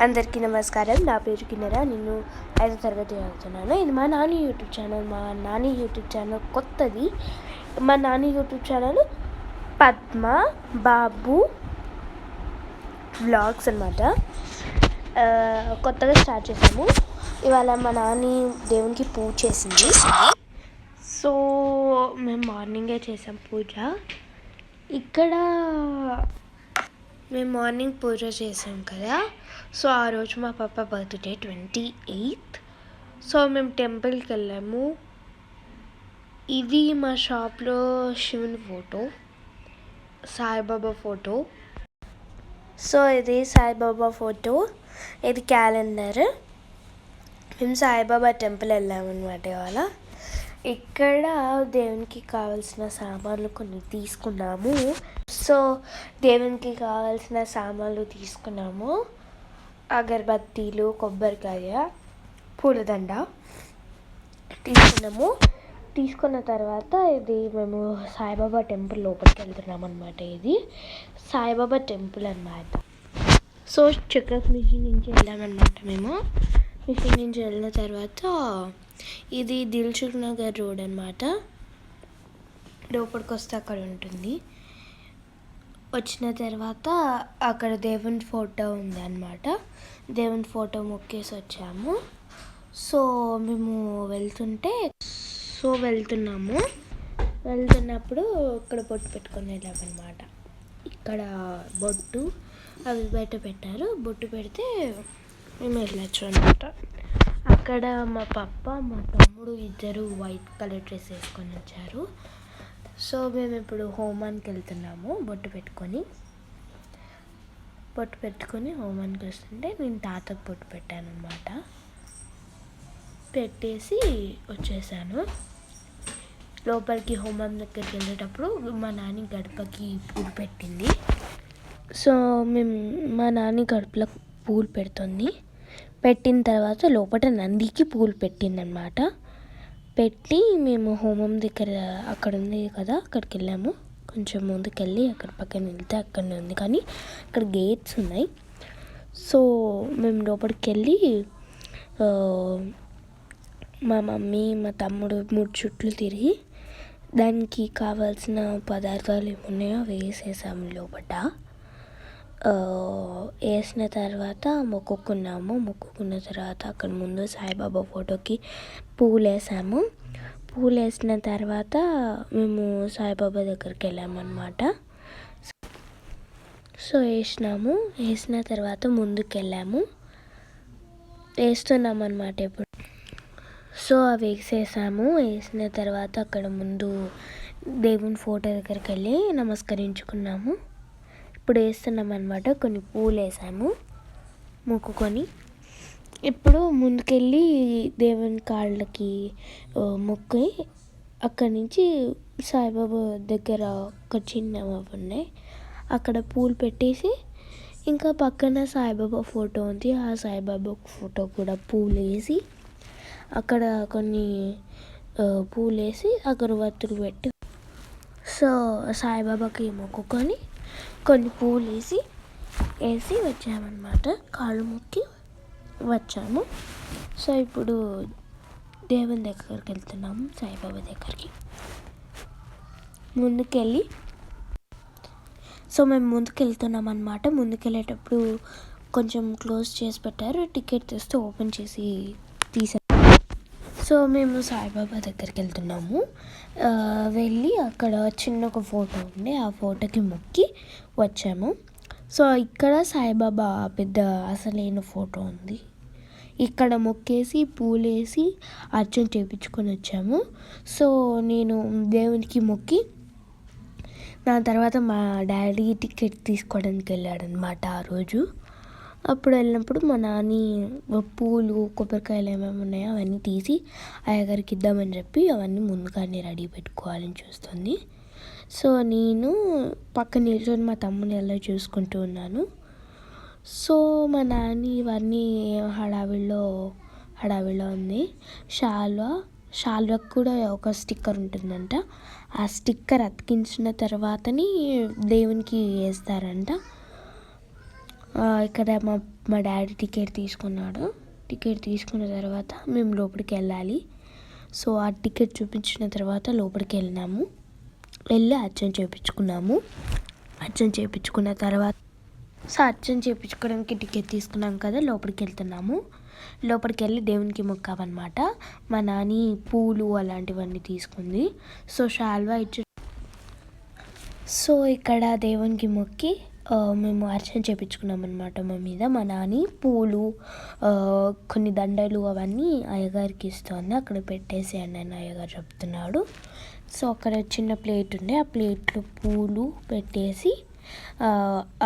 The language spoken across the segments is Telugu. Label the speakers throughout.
Speaker 1: అందరికీ నమస్కారం. నా పేరు కిన్నెర. నేను 5వ తరగతి చదువుతున్నాను. ఇది మా నాని యూట్యూబ్ ఛానల్. మా నాని యూట్యూబ్ ఛానల్ కొత్తది. మా నాని యూట్యూబ్ ఛానల్ పద్మ బాబు వ్లాగ్స్ అన్నమాట. కొత్తగా స్టార్ట్ చేసాము. ఇవాళ మా నాని దేవునికి పూజ చేసింది. సో మేము మార్నింగే చేసాం పూజ. ఇక్కడ మేము మార్నింగ్ పూజ చేసాం కదా. సో ఆ రోజు మా పాప బర్త్డే 28th. సో మేము టెంపుల్కి వెళ్ళాము. ఇది మా షాప్లో శివుని ఫోటో, సాయిబాబా ఫోటో. సో ఇది సాయిబాబా ఫోటో, ఇది క్యాలెండర్. మేము సాయిబాబా టెంపుల్ వెళ్ళామన్నమాట ఇవాళ. ఇక్కడ దేవునికి కావాల్సిన సామాన్లు కొన్ని తీసుకున్నాము. సో దేవునికి కావాల్సిన సామాన్లు తీసుకున్నాము. అగరబత్తీలు, కొబ్బరికాయ, పూలదండ తీసుకున్నాము. తీసుకున్న తర్వాత ఇది మేము సాయిబాబా టెంపుల్ లోపలికి వెళ్తున్నాం అన్నమాట. ఇది సాయిబాబా టెంపుల్ అన్నమాట. సో చెకప్ మిషన్ నుంచి వెళ్ళామన్నమాట. మేము మిషన్ నుంచి వెళ్ళిన తర్వాత ఇది దిల్సుఖ్ నగర్ రోడ్ అన్నమాట. లోపలికి వస్తే అక్కడ ఉంటుంది. వచ్చిన తర్వాత అక్కడ దేవుని ఫోటో ఉంది అన్నమాట. దేవుని ఫోటో మొక్కేసి వచ్చాము. సో మేము వెళ్తున్నప్పుడు ఇక్కడ బొట్టు పెట్టుకొని వెళ్ళామన్నమాట. ఇక్కడ బొట్టు అవి బయట పెట్టారు. బొట్టు పెడితే మేము వెళ్ళచ్చు అన్నమాట. అక్కడ మా పప్ప మా తమ్ముడు ఇద్దరు వైట్ కలర్ డ్రెస్ వేసుకొని వచ్చారు. సో మేము ఇప్పుడు హోమానికి వెళ్తున్నాము. బొట్టు పెట్టుకొని హోమానికి వస్తుంటే నేను తాతకు బొట్టు పెట్టాను అన్నమాట. పెట్టేసి వచ్చేసాను. లోపలికి హోమం దగ్గరికి వెళ్ళేటప్పుడు మా నాని గడపకి పూలు పెట్టింది. సో మా నాని గడపలో పూలు పెట్టిన తర్వాత లోపల నందికి పూలు పెట్టిందనమాట. పెట్టి మేము హోమం దగ్గర అక్కడ ఉంది కదా, అక్కడికి వెళ్ళాము. కొంచెం ముందుకెళ్ళి అక్కడ పక్కన వెళ్తే అక్కడనే ఉంది, కానీ అక్కడ గేట్స్ ఉన్నాయి. సో మేము లోపలికి వెళ్ళి మా మమ్మీ మా తమ్ముడు 3 చుట్లు తిరిగి దానికి కావాల్సిన పదార్థాలు ఏమున్నాయో వేసేసాము లోపల. వేసిన తర్వాత మొక్కుకున్న తర్వాత అక్కడ ముందు సాయిబాబా ఫోటోకి పూలు వేసాము. పూలు వేసిన తర్వాత మేము సాయిబాబా దగ్గరికి వెళ్ళామన్నమాట. సో వేసిన తర్వాత ముందుకు వేస్తున్నామన్నమాట ఇప్పుడు. సో అవి వేసిన తర్వాత అక్కడ ముందు దేవుని ఫోటో దగ్గరికి వెళ్ళి నమస్కరించుకున్నాము. ఇప్పుడు వేస్తున్నామన్నమాట. కొన్ని పూలు వేసాము మొక్కుకొని. ఇప్పుడు ముందుకెళ్ళి దేవుని కాళ్ళకి మొక్కి అక్కడి నుంచి సాయిబాబా దగ్గర ఒక చిన్నవి ఉన్నాయి, అక్కడ పూలు పెట్టేసి ఇంకా పక్కన సాయిబాబా ఫోటో ఉంది. ఆ సాయిబాబా ఫోటో కూడా పూలు వేసి అక్కడ కొన్ని పూలు వేసి అగరబత్తులు పెట్టి సో సాయిబాబాకి మొక్కుకొని కొన్ని పూలు వేసి వచ్చామన్నమాట. కాళ్ళు మొక్కి వచ్చాము. సో ఇప్పుడు దేవుని దగ్గరికి వెళ్తున్నాము, సాయిబాబా దగ్గరికి. మేము ముందుకెళ్తున్నాం అన్నమాట. ముందుకెళ్ళేటప్పుడు కొంచెం క్లోజ్ చేసి పెట్టారు. టికెట్ తెస్తే ఓపెన్ చేసి తీసారు. సో మేము సాయిబాబా దగ్గరికి వెళ్తున్నాము. వెళ్ళి అక్కడ చిన్న ఒక ఫోటో ఉండే, ఆ ఫోటోకి మొక్కి వచ్చాము. సో ఇక్కడ సాయిబాబా పెద్ద అసలైన ఫోటో ఉంది. ఇక్కడ మొక్కేసి పూలేసి అర్చన చేయించుకొని వచ్చాము. సో నేను దేవునికి మొక్కి దాని తర్వాత మా డాడీ టికెట్ తీసుకోవడానికి వెళ్ళాడనమాట ఆ రోజు. అప్పుడు వెళ్ళినప్పుడు మా నాని పూలు, కొబ్బరికాయలు ఏమేమి ఉన్నాయో అవన్నీ తీసి అయ్యగారికి ఇద్దామని చెప్పి అవన్నీ ముందుగానే రెడీ పెట్టుకోవాలని చూస్తుంది. సో నేను పక్కన నిల్చొని మా తమ్ముని ఎలా చూసుకుంటూ ఉన్నాను. సో మా నాని ఇవన్నీ హడావిడిలో ఉంది. షాల్వాకి కూడా ఒక స్టిక్కర్ ఉంటుందంట. ఆ స్టిక్కర్ అతికించిన తర్వాతని దేవునికి వేస్తారంట. ఇక్కడ మా మా డాడీ టికెట్ తీసుకున్నాడు. టికెట్ తీసుకున్న తర్వాత మేము లోపలికి వెళ్ళాలి. సో ఆ టికెట్ చూపించిన తర్వాత లోపలికి వెళ్ళి అర్చన చేయించుకున్నాము. అర్చన చేయించుకున్న తర్వాత అర్చన చేయించుకోవడానికి టికెట్ తీసుకున్నాం కదా, లోపలికి వెళ్తున్నాము. లోపలికి వెళ్ళి దేవునికి మొక్కామన్నమాట. మా నాని పూలు అలాంటివన్నీ తీసుకుంది. సో శాల్వా ఇచ్చి సో ఇక్కడ దేవునికి మొక్కి మేము అర్చన చేయించుకున్నాం అనమాట. మా మీద మా నాని పూలు కొన్ని దండలు అవన్నీ అయ్యగారికి ఇస్తుంది. అక్కడ పెట్టేసేయండి అని అయ్యగారు చెప్తున్నాడు. సో అక్కడ చిన్న ప్లేట్ ఉండే, ఆ ప్లేట్లో పూలు పెట్టేసి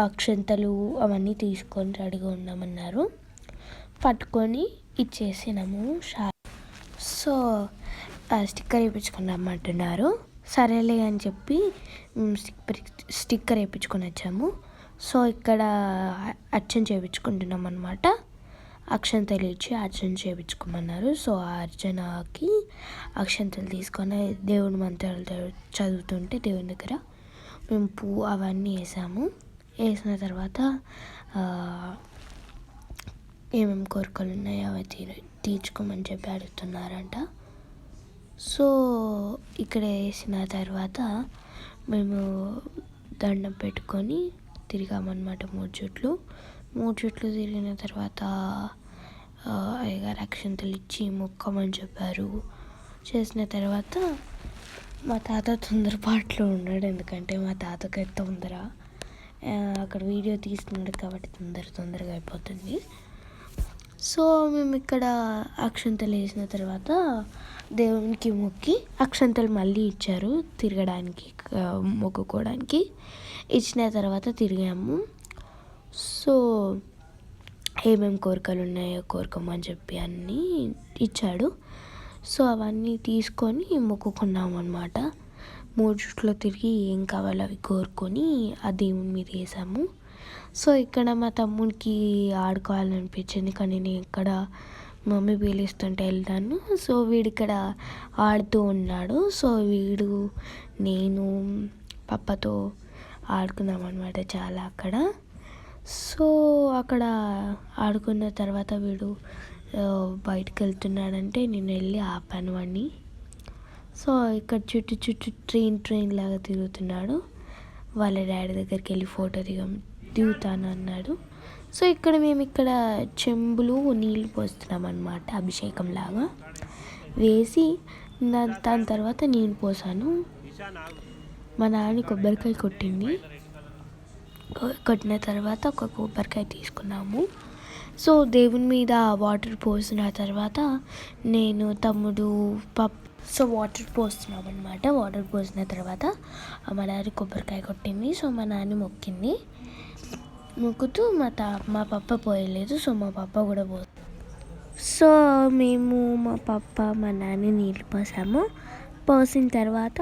Speaker 1: అక్షంతలు అవన్నీ తీసుకొని రెడీగా ఉన్నామన్నారు. పట్టుకొని ఇచ్చేసినాము. So sticker వేయించుకున్నామంటున్నారు. సరేలే అని చెప్పి స్టిక్కర్ వేయించుకొని వచ్చాము. సో ఇక్కడ అర్చన చేయించుకుంటున్నాం అనమాట. అక్షంతలు ఇచ్చి అర్చన చేయించుకోమన్నారు. సో ఆ అర్చనకి అక్షంతలు తీసుకొని దేవుని మంత్రాలు చదువుతుంటే దేవుని దగ్గర మేము పువ్వు అవన్నీ వేసిన తర్వాత ఏమేమి కోరికలు ఉన్నాయో అవి తీర్చుకోమని చెప్పి అడుగుతున్నారంట. సో ఇక్కడ వేసిన తర్వాత మేము దండం పెట్టుకొని తిరిగామన్నమాట. 3 చుట్లు తిరిగిన తర్వాత అయ్యగారు అక్షంతలు ఇచ్చి మొక్కమని చెప్పారు. చేసిన తర్వాత మా తాత తొందరపాట్లో ఉన్నాడు. ఎందుకంటే మా తాతకి తొందర, అక్కడ వీడియో తీస్తున్నాడు కాబట్టి తొందరగా అయిపోతుంది. సో మేము ఇక్కడ అక్షంతలు వేసిన తర్వాత దేవునికి మొక్కి అక్షంతలు మళ్ళీ ఇచ్చారు తిరగడానికి, మొక్కుకోవడానికి. ఇచ్చిన తర్వాత తిరిగాము. సో ఏమేమి కోరికలు ఉన్నాయో కోరుకోమని చెప్పి అన్నీ ఇచ్చాడు. సో అవన్నీ తీసుకొని మొక్కుకున్నాము అనమాట. 3 చుట్లు తిరిగి ఏం కావాలో అవి కోరుకొని ఆ దేవుని మీద వేసాము. సో ఇక్కడ మా తమ్ముడికి ఆడుకోవాలనిపించింది, కానీ నేను ఇక్కడ మమ్మీ పిలుస్తుంటే వెళ్తాను. సో వీడు ఇక్కడ ఆడుతూ ఉన్నాడు. సో వీడు నేను పప్పతో ఆడుకున్నాం అనమాట చాలా అక్కడ. సో అక్కడ ఆడుకున్న తర్వాత వీడు బయటకు వెళ్తున్నాడంటే నేను వెళ్ళి ఆపాను వాడిని. సో ఇక్కడ చుట్టూ ట్రైన్ లాగా తిరుగుతున్నాడు. వాళ్ళ డాడీ దగ్గరికి వెళ్ళి ఫోటో దిగుతాను అన్నాడు. సో మేము ఇక్కడ చెంబులు నీళ్ళు పోస్తున్నాం అన్నమాట, అభిషేకం లాగా వేసి. దాని తర్వాత నేను పోసాను. మా నాన్న కొబ్బరికాయ కొట్టిన తర్వాత ఒక కొబ్బరికాయ తీసుకున్నాము. సో దేవుని మీద వాటర్ పోసిన తర్వాత నేను తమ్ముడు వాటర్ పోస్తున్నాం అనమాట. వాటర్ పోసిన తర్వాత మా నాన్న కొబ్బరికాయ కొట్టింది. సో మా నాన్న మొక్కుతూ మా పప్ప పోయలేదు. సో మా పప్ప కూడా సో మేము మా పప్ప మా నాన్న నీళ్ళు పోసిన తర్వాత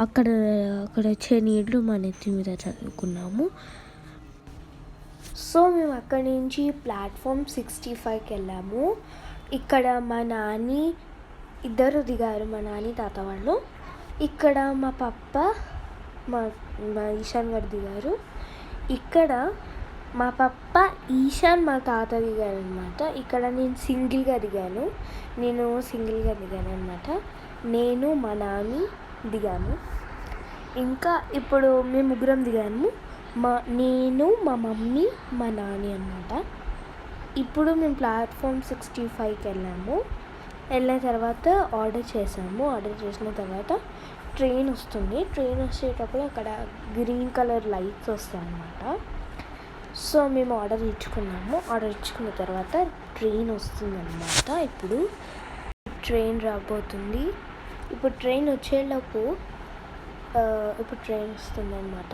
Speaker 1: అక్కడ వచ్చే నీళ్ళు మా నెత్తి మీద చదువుకున్నాము. సో మేము అక్కడి నుంచి ప్లాట్ఫామ్ 65కి వెళ్ళాము. ఇక్కడ మా నాని ఇద్దరు దిగారు, మా నాని తాత వాళ్ళు. ఇక్కడ మా పప్ప మా ఈశాన్ గారు దిగారు. ఇక్కడ మా పప్ప ఈశాన్ మా తాత దిగారు అనమాట. ఇక్కడ నేను సింగిల్గా దిగాను అనమాట. నేను మా నాని దిగాను. ఇంకా ఇప్పుడు మేము ముగ్గురం దిగాము. నేను మా మమ్మీ మా నాని అన్నమాట. ఇప్పుడు మేము ప్లాట్ఫామ్ 65కి వెళ్ళిన తర్వాత ఆర్డర్ చేసిన తర్వాత ట్రైన్ వస్తుంది. ట్రైన్ వచ్చేటప్పుడు అక్కడ గ్రీన్ కలర్ లైట్స్ వస్తాయి అన్నమాట. సో మేము ఆర్డర్ ఇచ్చుకున్న తర్వాత ట్రైన్ వస్తుంది అన్నమాట. ఇప్పుడు ట్రైన్ రాబోతుంది. ఇప్పుడు ట్రైన్ వచ్చేలోపు ఇప్పుడు ట్రైన్ వస్తుంది అన్నమాట.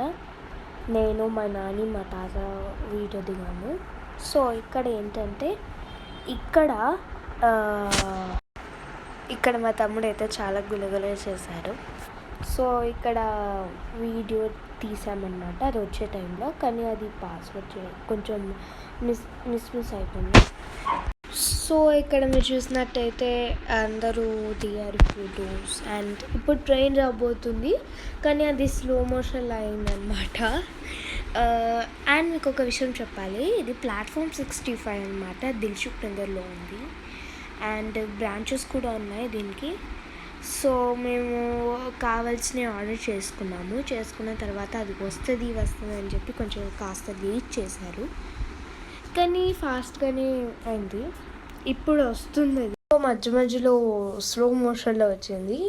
Speaker 1: నేను మా నాని మా తాత వీడియో దిగాము. సో ఇక్కడ ఏంటంటే ఇక్కడ మా తమ్ముడు అయితే చాలా గులగుల చేశాడు. సో ఇక్కడ వీడియో తీసామన్నమాట అది వచ్చే టైంలో, కానీ అది పాస్వర్డ్ కొంచెం మిస్ అయిపోయింది. సో ఇక్కడ మీరు చూసినట్టయితే అందరూ దిగారు ఫొటోస్. అండ్ ఇప్పుడు ట్రైన్ రాబోతుంది, కానీ అది స్లో మోషన్లో అయిందనమాట. అండ్ మీకు ఒక విషయం చెప్పాలి, ఇది ప్లాట్ఫామ్ 65 అనమాట, దిల్సుఖ్ నగర్లో ఉంది. అండ్ బ్రాంచెస్ కూడా ఉన్నాయి దీనికి. సో మేము కావాల్సినవి ఆర్డర్ చేసుకున్న తర్వాత అది వస్తుంది అని చెప్పి కొంచెం కాస్త లేట్ చేశారు, కానీ ఫాస్ట్గానే అయింది. ఇప్పుడు వస్తుంది అది. మధ్యలో స్లో మోషన్లో వచ్చింది.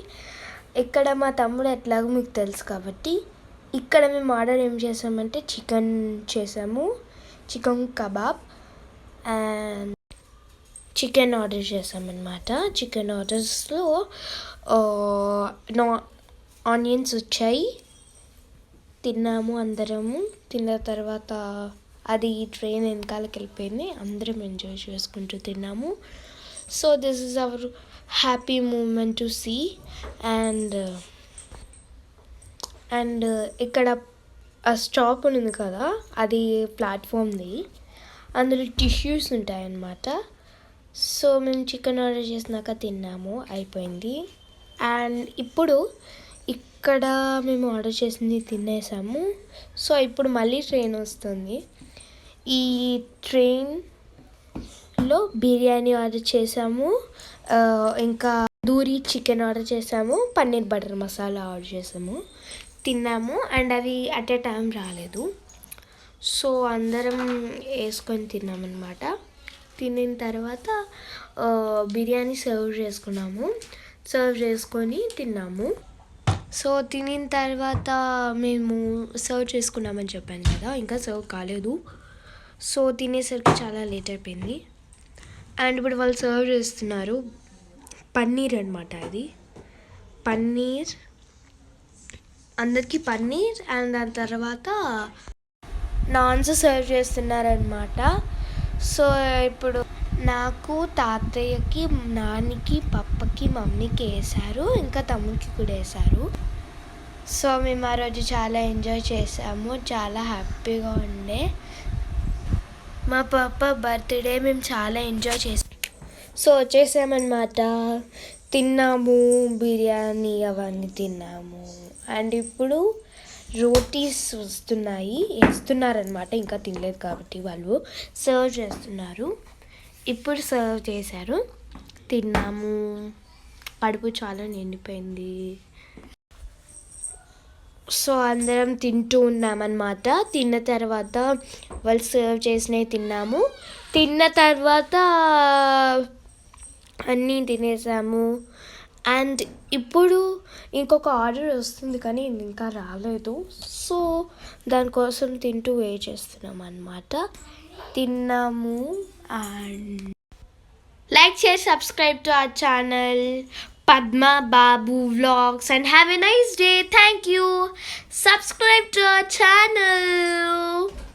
Speaker 1: ఇక్కడ మా తమ్ముడు ఎట్లాగో మీకు తెలుసు కాబట్టి, ఇక్కడ మేము ఆర్డర్ ఏం చేసామంటే చికెన్ చేసాము, chicken kebab and chicken order చేసామన్నమాట. చికెన్ ఆర్డర్స్లో ఆనియన్స్ వచ్చాయి, తిన్నాము అందరము. తిన్న తర్వాత అది ట్రైన్ వెనకాలకి వెళ్ళిపోయింది, అందరం ఎంజాయ్ చేసుకుంటూ తిన్నాము. So this is our happy moment to see. And ఇక్కడ ఆ స్టాప్ ఉంది కదా, అది ప్లాట్ఫామ్ది, అందులో టిష్యూస్ ఉంటాయన్నమాట. సో మేము చికెన్ ఆర్డర్ చేసినాక తిన్నాము, అయిపోయింది. అండ్ ఇప్పుడు ఇక్కడ మేము ఆర్డర్ చేసింది తినేసాము. సో ఇప్పుడు మళ్ళీ ట్రైన్ వస్తుంది. ఈ ట్రైన్లో బిర్యానీ ఆర్డర్ చేసాము, ఇంకా దూరి చికెన్ ఆర్డర్ చేసాము, పన్నీర్ బటర్ మసాలా ఆర్డర్ చేసాము, తిన్నాము. అండ్ అవి అట్ ఏ టైం రాలేదు, సో అందరం వేసుకొని తిన్నామన్నమాట. తినిన తర్వాత బిర్యానీ సర్వ్ చేసుకొని తిన్నాము. సో తినిన తర్వాత మేము సర్వ్ చేసుకున్నామని చెప్పాను కదా, ఇంకా సర్వ్ కాలేదు. సో తినేసరికి చాలా లేట్ అయిపోయింది. అండ్ ఇప్పుడు వాళ్ళు సర్వ్ చేస్తున్నారు పన్నీర్ అనమాట. అది పన్నీర్, అందరికీ పన్నీర్. అండ్ దాని తర్వాత నాన్స్ సర్వ్ చేస్తున్నారనమాట. సో ఇప్పుడు నాకు, తాతయ్యకి, నాన్నకి, పప్పకి, మమ్మీకి వేశారు, ఇంకా తమ్ముడికి కూడా వేశారు. సో మేము ఆ రోజు చాలా ఎంజాయ్ చేసాము, చాలా హ్యాపీగా ఉండే. మా పాప బర్త్డే మేము చాలా ఎంజాయ్ చేసాం. సో వచ్చేసామన్నమాట, తిన్నాము, బిర్యానీ అవన్నీ తిన్నాము. అండ్ ఇప్పుడు రోటీస్ వేస్తున్నారనమాట, ఇంకా తినలేదు కాబట్టి వాళ్ళు సర్వ్ చేస్తున్నారు. ఇప్పుడు సర్వ్ చేశారు, తిన్నాము, కడుపు చాలా నిండిపోయింది. సో అందరం తింటూ ఉన్నామన్నమాట. తిన్న తర్వాత వాళ్ళు సర్వ్ చేసినవి తిన్నాము, తిన్న తర్వాత అన్నీ తినేసాము. అండ్ ఇప్పుడు ఇంకొక ఆర్డర్ వస్తుంది కానీ ఇంకా రాలేదు, సో దానికోసం తింటూ వెయిట్ చేస్తున్నాం అన్నమాట. తిన్నాము. And like, share, subscribe to our channel Padma Babu Vlogs and have a nice day. Thank you. Subscribe to our channel.